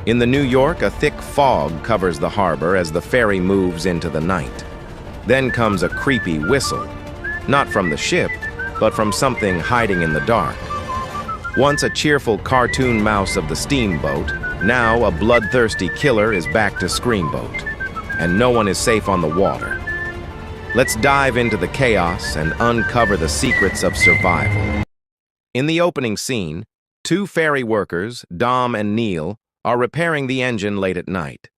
In the New York, a thick fog covers the harbor as the ferry moves into the night. Then comes a creepy whistle, not from the ship, but from something hiding in the dark. Once a cheerful cartoon mouse of the Steamboat, now a bloodthirsty killer is back to Screamboat, and no one is safe on the water. Let's dive into the chaos and uncover the secrets of survival. In the opening scene, two ferry workers, Dom and Neil, are repairing the engine late at night.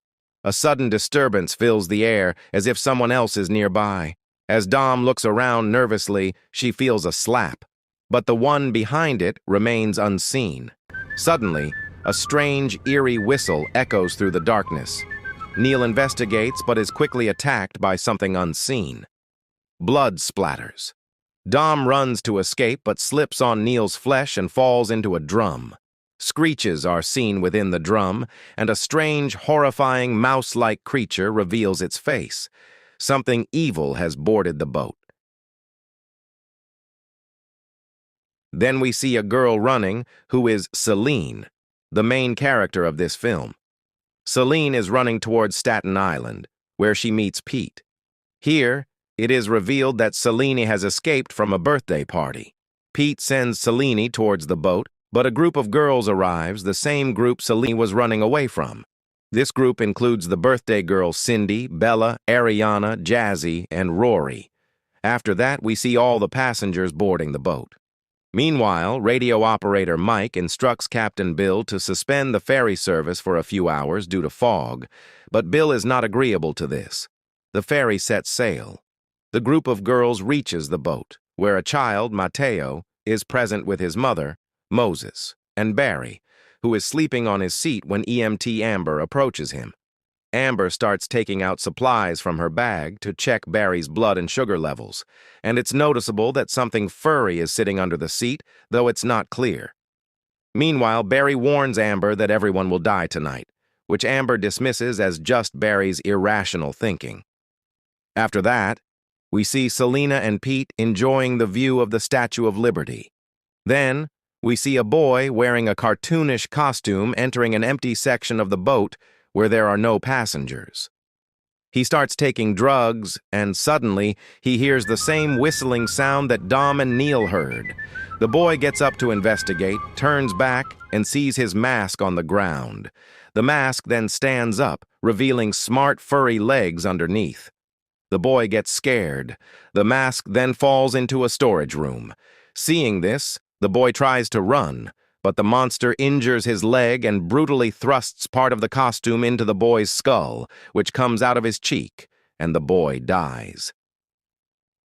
A sudden disturbance fills the air as if someone else is nearby. As Dom looks around nervously, she feels a slap, but the one behind it remains unseen. Suddenly, a strange, eerie whistle echoes through the darkness. Neil investigates but is quickly attacked by something unseen. Blood splatters. Dom runs to escape but slips on Neil's flesh and falls into a drum. Screeches are seen within the drum, and a strange, horrifying, mouse-like creature reveals its face. Something evil has boarded the boat. Then we see a girl running, who is Celine, the main character of this film. Celine is running towards Staten Island, where she meets Pete. Here, it is revealed that Celine has escaped from a birthday party. Pete sends Celine towards the boat, but a group of girls arrives, the same group Celine was running away from. This group includes the birthday girls Cindy, Bella, Ariana, Jazzy, and Rory. After that, we see all the passengers boarding the boat. Meanwhile, radio operator Mike instructs Captain Bill to suspend the ferry service for a few hours due to fog, but Bill is not agreeable to this. The ferry sets sail. The group of girls reaches the boat, where a child, Mateo, is present with his mother, Moses, and Barry, who is sleeping on his seat when EMT Amber approaches him. Amber starts taking out supplies from her bag to check Barry's blood and sugar levels, and it's noticeable that something furry is sitting under the seat, though it's not clear. Meanwhile, Barry warns Amber that everyone will die tonight, which Amber dismisses as just Barry's irrational thinking. After that, we see Selena and Pete enjoying the view of the Statue of Liberty. Then, we see a boy wearing a cartoonish costume entering an empty section of the boat where there are no passengers. He starts taking drugs, and suddenly he hears the same whistling sound that Dom and Neil heard. The boy gets up to investigate, turns back, and sees his mask on the ground. The mask then stands up, revealing smart, furry legs underneath. The boy gets scared. The mask then falls into a storage room. Seeing this, the boy tries to run, but the monster injures his leg and brutally thrusts part of the costume into the boy's skull, which comes out of his cheek, and the boy dies.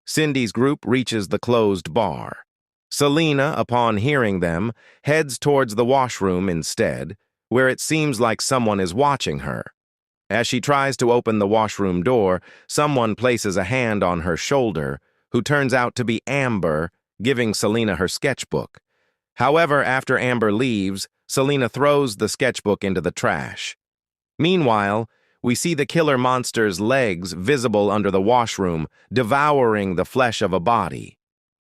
Cindy's group reaches the closed bar. Selena, upon hearing them, heads towards the washroom instead, where it seems like someone is watching her. As she tries to open the washroom door, someone places a hand on her shoulder, who turns out to be Amber, giving Selena her sketchbook. However, after Amber leaves, Selena throws the sketchbook into the trash. Meanwhile, we see the killer monster's legs visible under the washroom, devouring the flesh of a body.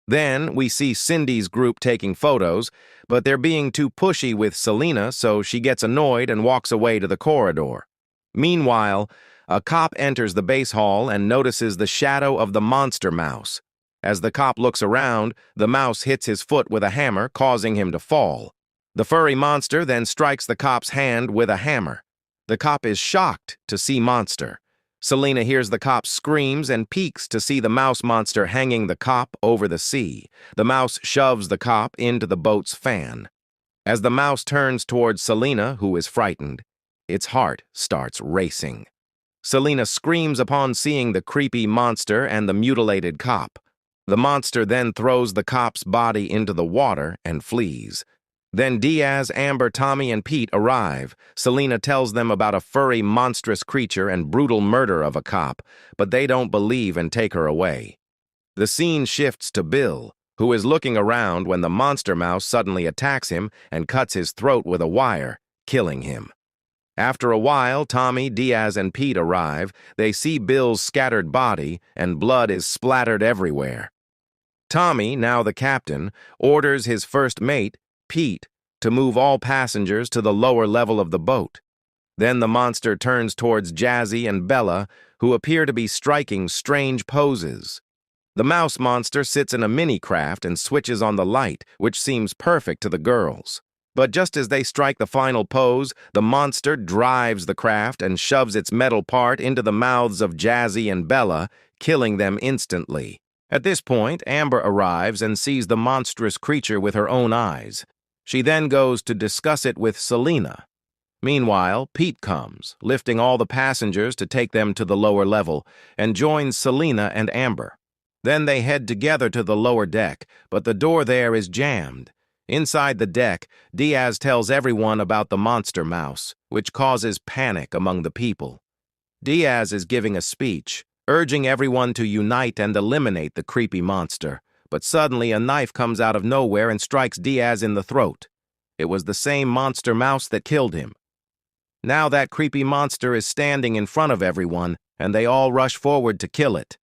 Then, we see Cindy's group taking photos, but they're being too pushy with Selena, so she gets annoyed and walks away to the corridor. Meanwhile, a cop enters the base hall and notices the shadow of the monster mouse. As the cop looks around, the mouse hits his foot with a hammer, causing him to fall. The furry monster then strikes the cop's hand with a hammer. The cop is shocked to see monster. Selena hears the cop's screams and peeks to see the mouse monster hanging the cop over the sea. The mouse shoves the cop into the boat's fan. As the mouse turns towards Selena, who is frightened, its heart starts racing. Selena screams upon seeing the creepy monster and the mutilated cop. The monster then throws the cop's body into the water and flees. Then Diaz, Amber, Tommy, and Pete arrive. Selena tells them about a furry, monstrous creature and brutal murder of a cop, but they don't believe and take her away. The scene shifts to Bill, who is looking around when the monster mouse suddenly attacks him and cuts his throat with a wire, killing him. After a while, Tommy, Diaz, and Pete arrive. They see Bill's scattered body, and blood is splattered everywhere. Tommy, now the captain, orders his first mate, Pete, to move all passengers to the lower level of the boat. Then the monster turns towards Jazzy and Bella, who appear to be striking strange poses. The mouse monster sits in a mini-craft and switches on the light, which seems perfect to the girls. But just as they strike the final pose, the monster drives the craft and shoves its metal part into the mouths of Jazzy and Bella, killing them instantly. At this point, Amber arrives and sees the monstrous creature with her own eyes. She then goes to discuss it with Selena. Meanwhile, Pete comes, lifting all the passengers to take them to the lower level, and joins Selena and Amber. Then they head together to the lower deck, but the door there is jammed. Inside the deck, Diaz tells everyone about the monster mouse, which causes panic among the people. Diaz is giving a speech, urging everyone to unite and eliminate the creepy monster, but suddenly a knife comes out of nowhere and strikes Diaz in the throat. It was the same monster mouse that killed him. Now that creepy monster is standing in front of everyone, and they all rush forward to kill it.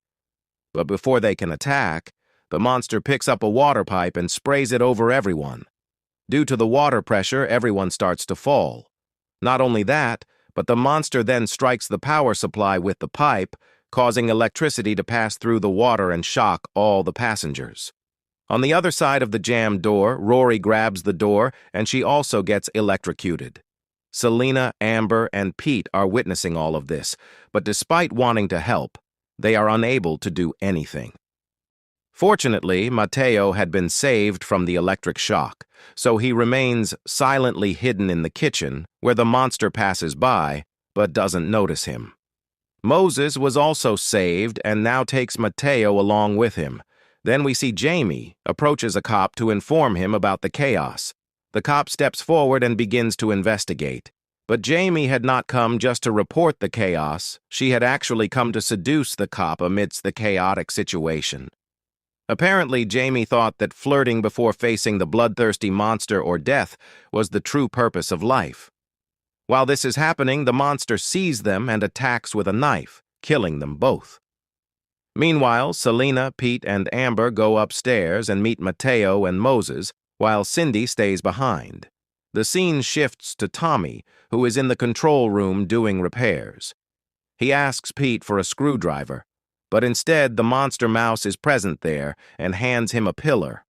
But before they can attack, the monster picks up a water pipe and sprays it over everyone. Due to the water pressure, everyone starts to fall. Not only that, but the monster then strikes the power supply with the pipe, causing electricity to pass through the water and shock all the passengers. On the other side of the jammed door, Rory grabs the door, and she also gets electrocuted. Selena, Amber, and Pete are witnessing all of this, but despite wanting to help, they are unable to do anything. Fortunately, Mateo had been saved from the electric shock, so he remains silently hidden in the kitchen, where the monster passes by, but doesn't notice him. Moses was also saved and now takes Mateo along with him. Then we see Jamie approaches a cop to inform him about the chaos. The cop steps forward and begins to investigate. But Jamie had not come just to report the chaos. She had actually come to seduce the cop amidst the chaotic situation. Apparently, Jamie thought that flirting before facing the bloodthirsty monster or death was the true purpose of life. While this is happening, the monster sees them and attacks with a knife, killing them both. Meanwhile, Selena, Pete, and Amber go upstairs and meet Mateo and Moses, while Cindy stays behind. The scene shifts to Tommy, who is in the control room doing repairs. He asks Pete for a screwdriver, but instead the monster mouse is present there and hands him a pillar.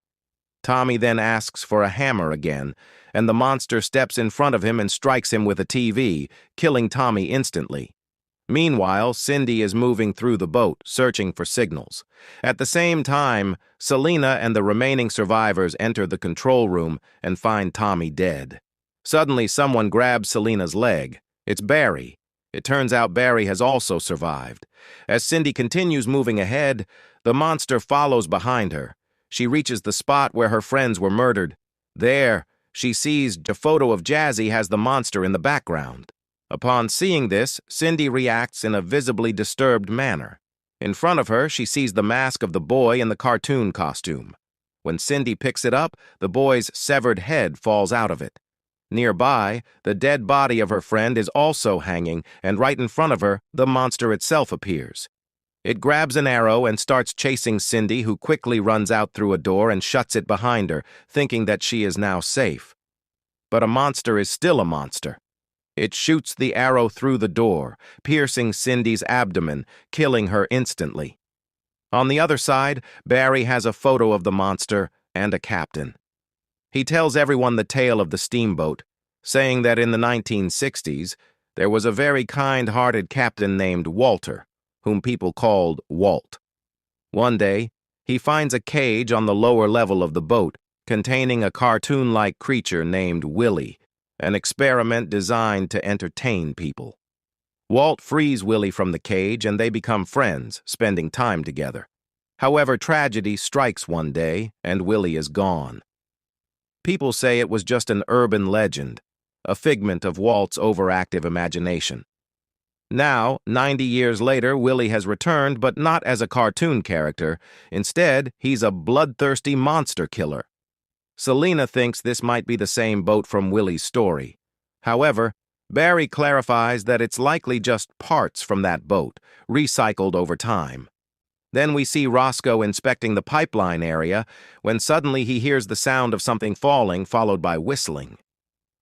Tommy then asks for a hammer again, and the monster steps in front of him and strikes him with a TV, killing Tommy instantly. Meanwhile, Cindy is moving through the boat, searching for signals. At the same time, Selena and the remaining survivors enter the control room and find Tommy dead. Suddenly, someone grabs Selena's leg. It's Barry. It turns out Barry has also survived. As Cindy continues moving ahead, the monster follows behind her. She reaches the spot where her friends were murdered. There, she sees a photo of Jazzy has the monster in the background. Upon seeing this, Cindy reacts in a visibly disturbed manner. In front of her, she sees the mask of the boy in the cartoon costume. When Cindy picks it up, the boy's severed head falls out of it. Nearby, the dead body of her friend is also hanging, and right in front of her, the monster itself appears. It grabs an arrow and starts chasing Cindy, who quickly runs out through a door and shuts it behind her, thinking that she is now safe. But a monster is still a monster. It shoots the arrow through the door, piercing Cindy's abdomen, killing her instantly. On the other side, Barry has a photo of the monster and a captain. He tells everyone the tale of the steamboat, saying that in the 1960s, there was a very kind-hearted captain named Walter, whom people called Walt. One day, he finds a cage on the lower level of the boat containing a cartoon-like creature named Willie, an experiment designed to entertain people. Walt frees Willie from the cage and they become friends, spending time together. However, tragedy strikes one day and Willie is gone. People say it was just an urban legend, a figment of Walt's overactive imagination. Now, 90 years later, Willie has returned, but not as a cartoon character. Instead, he's a bloodthirsty monster killer. Selena thinks this might be the same boat from Willie's story. However, Barry clarifies that it's likely just parts from that boat, recycled over time. Then we see Roscoe inspecting the pipeline area when suddenly he hears the sound of something falling, followed by whistling.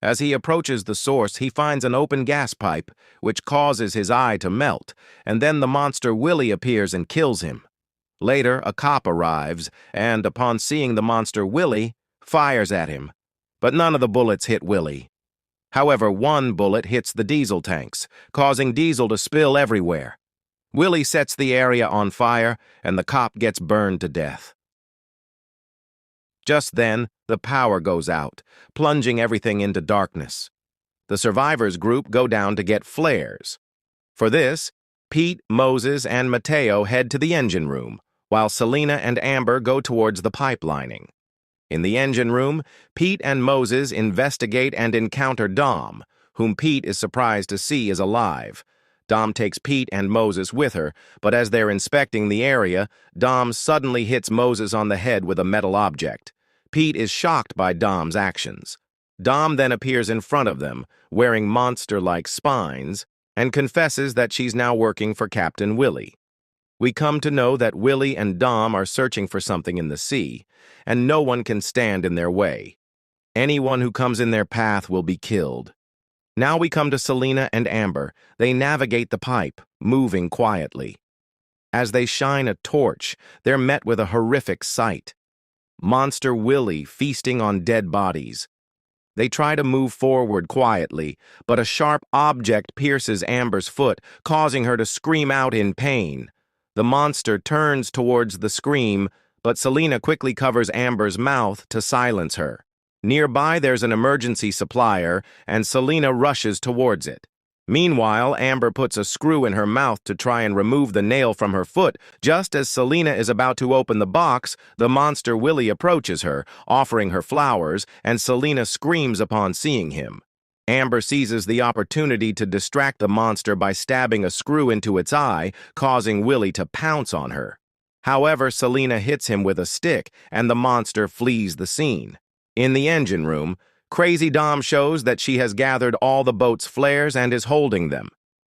As he approaches the source, he finds an open gas pipe, which causes his eye to melt, and then the monster Willie appears and kills him. Later, a cop arrives, and upon seeing the monster Willie, fires at him. But none of the bullets hit Willie. However, one bullet hits the diesel tanks, causing diesel to spill everywhere. Willie sets the area on fire, and the cop gets burned to death. Just then, the power goes out, plunging everything into darkness. The survivors group go down to get flares. For this, Pete, Moses, and Mateo head to the engine room, while Selena and Amber go towards the pipelining. In the engine room, Pete and Moses investigate and encounter Dom, whom Pete is surprised to see is alive. Dom takes Pete and Moses with her, but as they're inspecting the area, Dom suddenly hits Moses on the head with a metal object. Pete is shocked by Dom's actions. Dom then appears in front of them, wearing monster-like spines, and confesses that she's now working for Captain Willie. We come to know that Willie and Dom are searching for something in the sea, and no one can stand in their way. Anyone who comes in their path will be killed. Now we come to Selena and Amber. They navigate the pipe, moving quietly. As they shine a torch, they're met with a horrific sight. Monster Willie feasting on dead bodies. They try to move forward quietly, but a sharp object pierces Amber's foot, causing her to scream out in pain. The monster turns towards the scream, but Selena quickly covers Amber's mouth to silence her. Nearby, there's an emergency supplier, and Selena rushes towards it. Meanwhile, Amber puts a screw in her mouth to try and remove the nail from her foot. Just as Selena is about to open the box, the monster Willie approaches her, offering her flowers, and Selena screams upon seeing him. Amber seizes the opportunity to distract the monster by stabbing a screw into its eye, causing Willie to pounce on her. However, Selena hits him with a stick, and the monster flees the scene. In the engine room, Crazy Dom shows that she has gathered all the boat's flares and is holding them.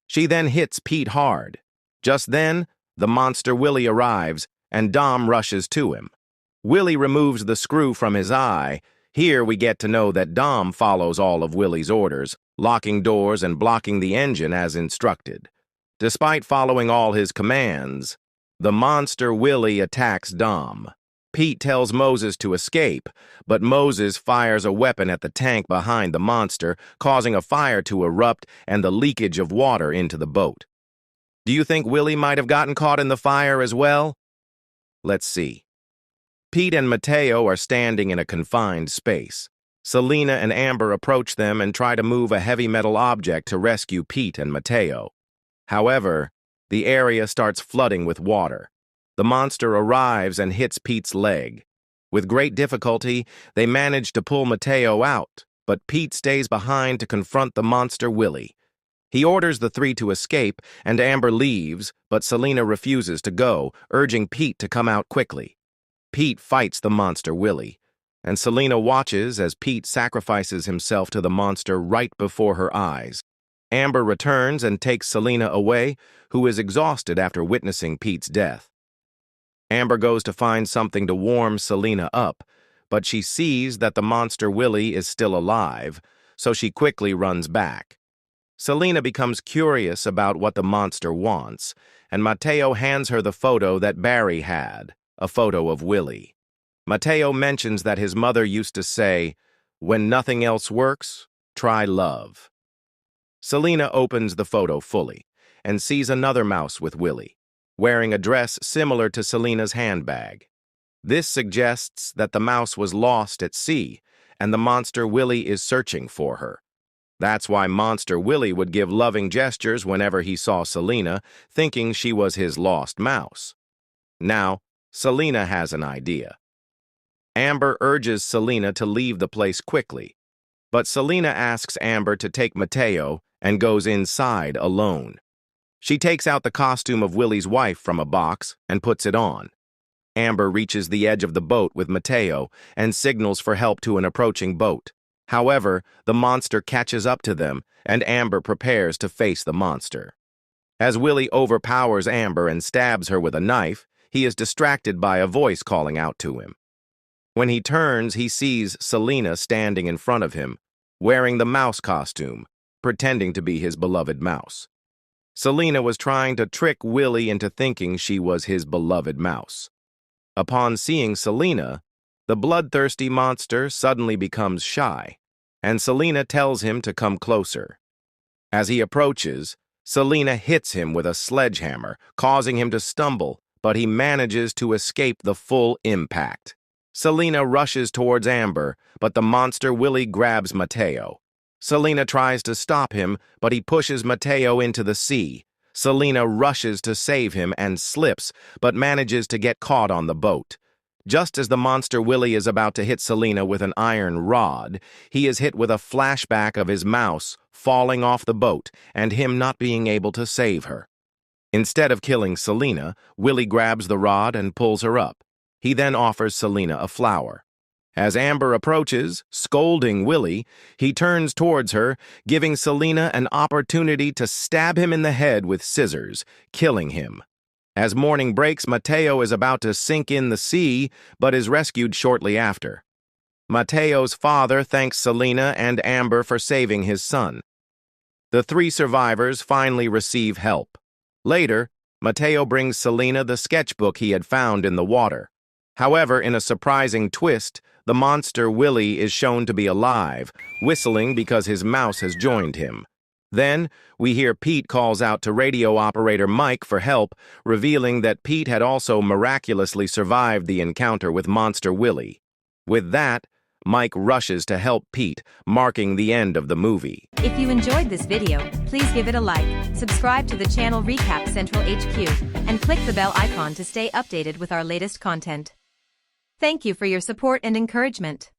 She then hits Pete hard. Just then, the monster Willie arrives, and Dom rushes to him. Willie removes the screw from his eye. Here we get to know that Dom follows all of Willie's orders, locking doors and blocking the engine as instructed. Despite following all his commands, the monster Willie attacks Dom. Pete tells Moses to escape, but Moses fires a weapon at the tank behind the monster, causing a fire to erupt and the leakage of water into the boat. Do you think Willie might have gotten caught in the fire as well? Let's see. Pete and Mateo are standing in a confined space. Selena and Amber approach them and try to move a heavy metal object to rescue Pete and Mateo. However, the area starts flooding with water. The monster arrives and hits Pete's leg. With great difficulty, they manage to pull Mateo out, but Pete stays behind to confront the monster Willie. He orders the three to escape, and Amber leaves, but Selena refuses to go, urging Pete to come out quickly. Pete fights the monster Willie, and Selena watches as Pete sacrifices himself to the monster right before her eyes. Amber returns and takes Selena away, who is exhausted after witnessing Pete's death. Amber goes to find something to warm Selena up, but she sees that the monster Willie is still alive, so she quickly runs back. Selena becomes curious about what the monster wants, and Mateo hands her the photo that Barry had, a photo of Willie. Mateo mentions that his mother used to say, "When nothing else works, try love." Selena opens the photo fully and sees another mouse with Willie, wearing a dress similar to Selena's handbag. This suggests that the mouse was lost at sea, and the monster Willie is searching for her. That's why Monster Willie would give loving gestures whenever he saw Selena, thinking she was his lost mouse. Now, Selena has an idea. Amber urges Selena to leave the place quickly, but Selena asks Amber to take Mateo and goes inside alone. She takes out the costume of Willie's wife from a box and puts it on. Amber reaches the edge of the boat with Mateo and signals for help to an approaching boat. However, the monster catches up to them, and Amber prepares to face the monster. As Willie overpowers Amber and stabs her with a knife, he is distracted by a voice calling out to him. When he turns, he sees Selena standing in front of him. wearing the mouse costume, pretending to be his beloved mouse. Selina was trying to trick Willie into thinking she was his beloved mouse. Upon seeing Selina, the bloodthirsty monster suddenly becomes shy, and Selina tells him to come closer. As he approaches, Selina hits him with a sledgehammer, causing him to stumble, but he manages to escape the full impact. Selina rushes towards Amber, but the monster Willie grabs Mateo. Selina tries to stop him, but he pushes Mateo into the sea. Selina rushes to save him and slips, but manages to get caught on the boat. Just as the monster Willie is about to hit Selina with an iron rod, he is hit with a flashback of his mouse falling off the boat and him not being able to save her. Instead of killing Selina, Willie grabs the rod and pulls her up. He then offers Selina a flower. As Amber approaches, scolding Willie, he turns towards her, giving Selina an opportunity to stab him in the head with scissors, killing him. As morning breaks, Mateo is about to sink in the sea, but is rescued shortly after. Mateo's father thanks Selina and Amber for saving his son. The three survivors finally receive help. Later, Mateo brings Selina the sketchbook he had found in the water. However, in a surprising twist, the monster Willie is shown to be alive, whistling because his mouse has joined him. Then, we hear Pete calls out to radio operator Mike for help, revealing that Pete had also miraculously survived the encounter with Monster Willie. With that, Mike rushes to help Pete, marking the end of the movie. If you enjoyed this video, please give it a like, subscribe to the channel Recap Central HQ, and click the bell icon to stay updated with our latest content. Thank you for your support and encouragement.